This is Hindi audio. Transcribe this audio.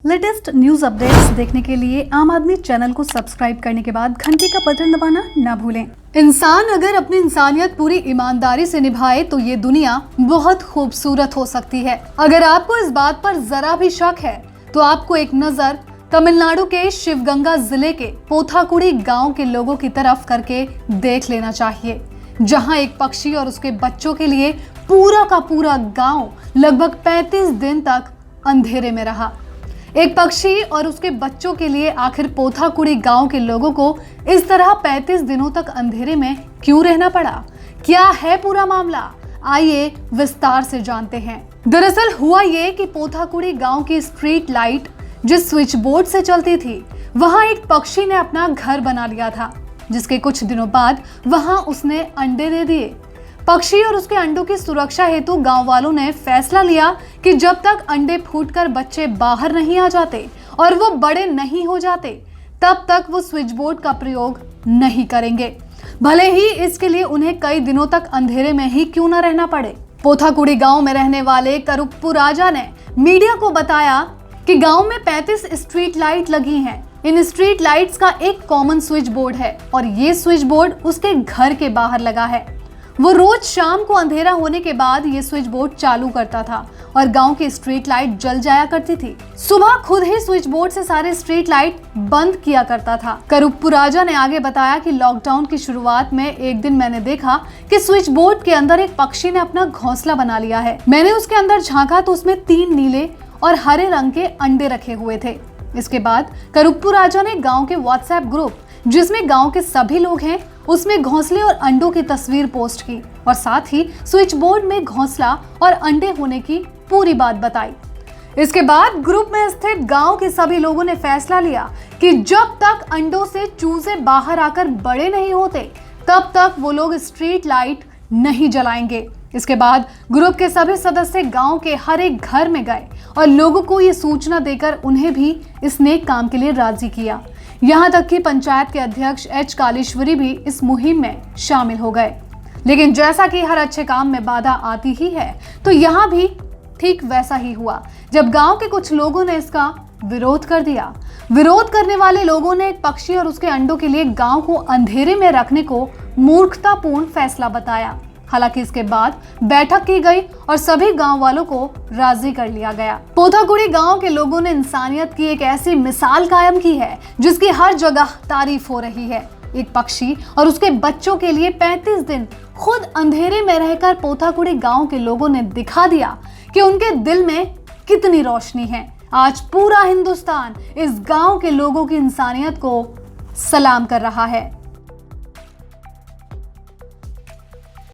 लेटेस्ट न्यूज अपडेट्स देखने के लिए आम आदमी चैनल को सब्सक्राइब करने के बाद घंटी का बटन दबाना ना भूलें। इंसान अगर अपनी इंसानियत पूरी ईमानदारी से निभाए तो ये दुनिया बहुत खूबसूरत हो सकती है। अगर आपको इस बात पर जरा भी शक है तो आपको एक नजर तमिलनाडु के शिवगंगा जिले के पोथाकुड़ी गांव के लोगों की तरफ करके देख लेना चाहिए, जहां एक पक्षी और उसके बच्चों के लिए पूरा का पूरा गांव लगभग 35 दिन तक अंधेरे में रहा। एक पक्षी और उसके बच्चों के लिए आखिर पोथाकुड़ी गांव के लोगों को इस तरह 35 दिनों तक अंधेरे में क्यों रहना पड़ा? क्या है पूरा मामला? आइए विस्तार से जानते हैं। दरअसल हुआ ये कि पोथाकुड़ी गांव की स्ट्रीट लाइट जिस स्विच बोर्ड से चलती थी, वहां एक पक्षी ने अपना घर बना लिया था, जिसके कुछ दिनों बाद वहां उसने अंडे दे दिए। पक्षी और उसके अंडों की सुरक्षा हेतु गांव वालों ने फैसला लिया कि जब तक अंडे फूटकर बच्चे बाहर नहीं आ जाते और वो बड़े नहीं हो जाते, तब तक वो स्विच बोर्ड का प्रयोग नहीं करेंगे, भले ही इसके लिए उन्हें कई दिनों तक अंधेरे में ही क्यों न रहना पड़े। पोथाकुड़ी गांव में रहने वाले करुप्पू राजा ने मीडिया को बताया कि गांव में 35 स्ट्रीट लाइट लगी हैं। इन स्ट्रीट लाइट्स का एक कॉमन स्विच बोर्ड है और ये स्विच बोर्ड उसके घर के बाहर लगा है। वो रोज शाम को अंधेरा होने के बाद ये स्विच बोर्ड चालू करता था और गांव की स्ट्रीट लाइट जल जाया करती थी। सुबह खुद ही स्विच बोर्ड से सारे स्ट्रीट लाइट बंद किया करता था। करुप्पू राजा ने आगे बताया कि लॉकडाउन की शुरुआत में एक दिन मैंने देखा कि स्विच बोर्ड के अंदर एक पक्षी ने अपना घोंसला बना लिया है। मैंने उसके अंदर झांका तो उसमें 3 नीले और हरे रंग के अंडे रखे हुए थे। इसके बाद करुप्पू राजा ने गाँव के व्हाट्सएप ग्रुप, जिसमें गांव के सभी लोग हैं, उसमें घोंसले और अंडों की तस्वीर पोस्ट की और साथ ही स्विच बोर्ड में घोंसला और अंडे होने की पूरी बात बताई। इसके बाद ग्रुप में स्थित गांव के सभी लोगों ने फैसला लिया कि जब तक अंडों से चूजे बाहर आकर बड़े नहीं होते, तब तक वो लोग स्ट्रीट लाइट नहीं जलाएंगे। इसके बाद ग्रुप के सभी सदस्य गांव के हर एक घर में गए और लोगों को ये सूचना देकर उन्हें भी इस नेक काम के लिए राजी किया। यहाँ तक कि पंचायत के अध्यक्ष एच कालेश्वरी भी इस मुहिम में शामिल हो गए। लेकिन जैसा कि हर अच्छे काम में बाधा आती ही है, तो यहाँ भी ठीक वैसा ही हुआ जब गांव के कुछ लोगों ने इसका विरोध कर दिया। विरोध करने वाले लोगों ने एक पक्षी और उसके अंडों के लिए गांव को अंधेरे में रखने को मूर्खतापूर्ण फैसला बताया। हालांकि इसके बाद बैठक की गई और सभी गांव वालों को राजी कर लिया गया। पोथाकुड़ी गांव के लोगों ने इंसानियत की एक ऐसी मिसाल कायम की है जिसकी हर जगह तारीफ हो रही है। एक पक्षी और उसके बच्चों के लिए 35 दिन खुद अंधेरे में रहकर पोथाकुड़ी गांव के लोगों ने दिखा दिया कि उनके दिल में कितनी रोशनी है। आज पूरा हिंदुस्तान इस गांव के लोगों की इंसानियत को सलाम कर रहा है।